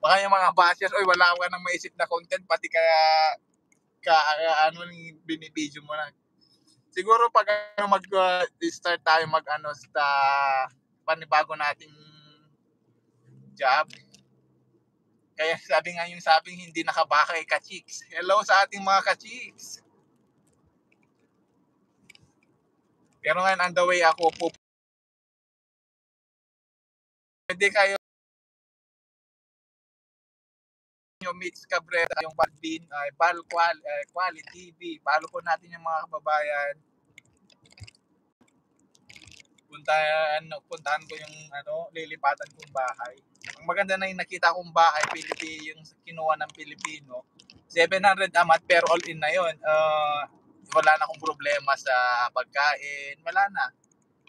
Baka yung mga bashers, oy, wala ka nang maisip na content, pati ano yung binibideo mo na. Siguro pag mag-start tayo sa panibago nating job. Kaya sabing hindi nakabaka ay ka-chicks. Hello sa ating mga ka-chicks. Pero ngayon on the way ako po. Pwede kayo yung Mitch Cabrera, yung Balbin, Quality TV. Follow po natin yung mga kababayan. Puntahan ko yung lilipatan kong bahay. Ang maganda na yung nakita kong bahay, yung kinuha ng Pilipino. 700 a month pero all in na yun. Wala na akong problema sa pagkain. Wala na.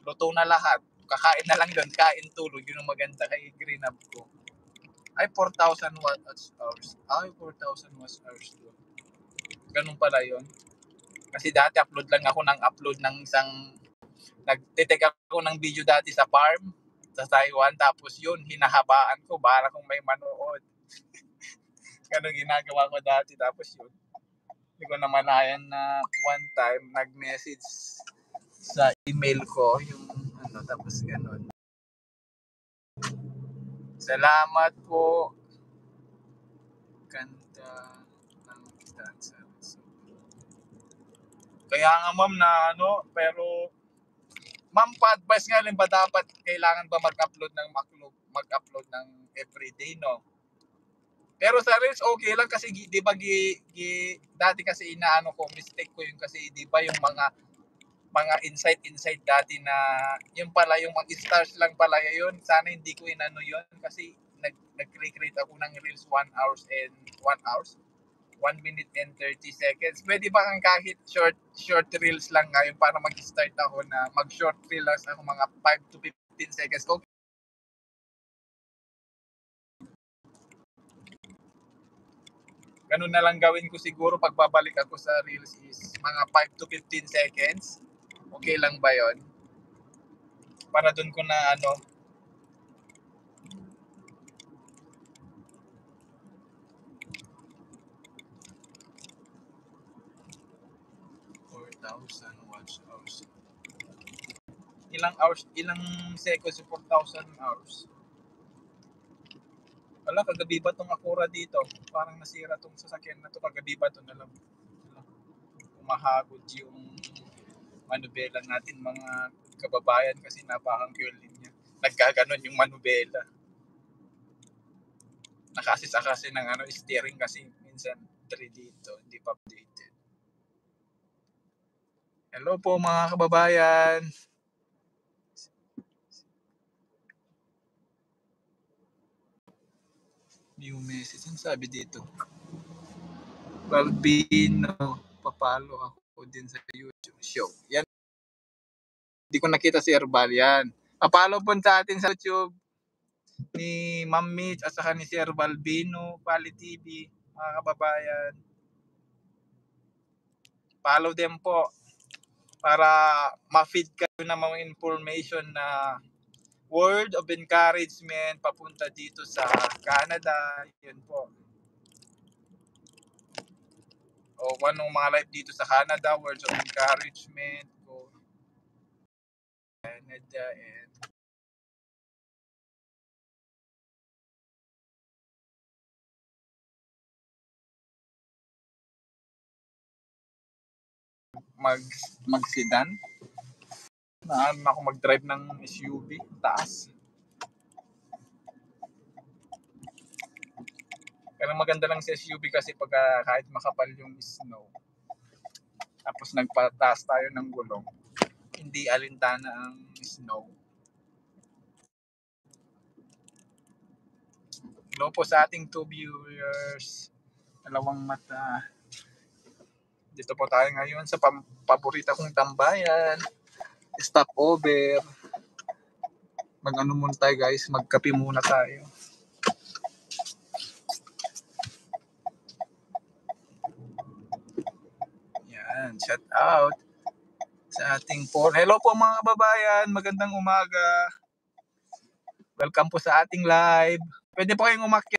Luto na lahat. Kakain na lang doon. Kain, tulog. Yun ang maganda kay Green Up ko. Ay, 4,000 watt hours. Ay, 4,000 watt hours doon. Ganun pala yun. Kasi dati upload ng isang nagtitake ako ng video dati sa farm sa Taiwan, tapos yun hinahabaan ko para kung may manood. Ganun ginagawa ko dati, tapos yun hindi ko namalayan na one time nag-message sa email ko yung tapos ganun. Salamat po. Ganda ng stanza. Kaya nga ma'am na pero ma'am, pa-advise nga rin ba dapat kailangan ba mag-upload ng everyday, no? Pero sa Reels okay lang kasi 'di ba dati kasi mistake ko yung kasi 'di ba yung mga insight dati na yung pala yung mag-stars lang pala yun. Sana hindi ko yun kasi nag-create ako ng Reels 1 minute and 30 seconds. Pwede ba kahit short reels lang ngayon para mag-start ako na mag-short reels ako mga 5 to 15 seconds. Okay. Ganun na lang gawin ko siguro pagbabalik ako sa reels is mga 5 to 15 seconds. Okay lang ba yon? Para dun ko na 4,000 watch hours. Ilang seconds yung 4,000 hours? Wala, kagabi ba tong Acura dito? Parang nasira tong sasakyan na to. Kagabi ba to na lang? Umahagod yung manubela natin mga kababayan kasi napakang curly niya. Nagkaganon yung manubela. Nakasisa kasi ng steering kasi minsan 3 dito, hindi pa updated. Hello po mga kababayan. New message. Ang sabi dito? Balbino, papalo ako din sa YouTube show. Yan. Hindi ko nakita si Herbal yan. Papalo po sa atin sa YouTube ni Ma'am Mitch at saka ni Sir Balbino, Pali TV, mga kababayan. Follow them po para ma-feed kayo ng mga information na word of encouragement papunta dito sa Canada. Yun po. O anong mga live dito sa Canada, words of encouragement ko. Canada and mag-sedan. Naan ako mag-drive ng SUV, taas. Pero maganda lang sa SUV kasi pag kahit makapal yung snow, tapos nagpataas tayo ng gulong, hindi alintana ang snow. Hello po sa ating 2 viewers, dalawang mata. Dito po tayo ngayon sa paborito kong tambayan, stopover. Mag-ano muna tayo guys, magkape muna tayo. Yan, shout out sa ating hello po mga kababayan, magandang umaga. Welcome po sa ating live. Pwede po kayong umakyat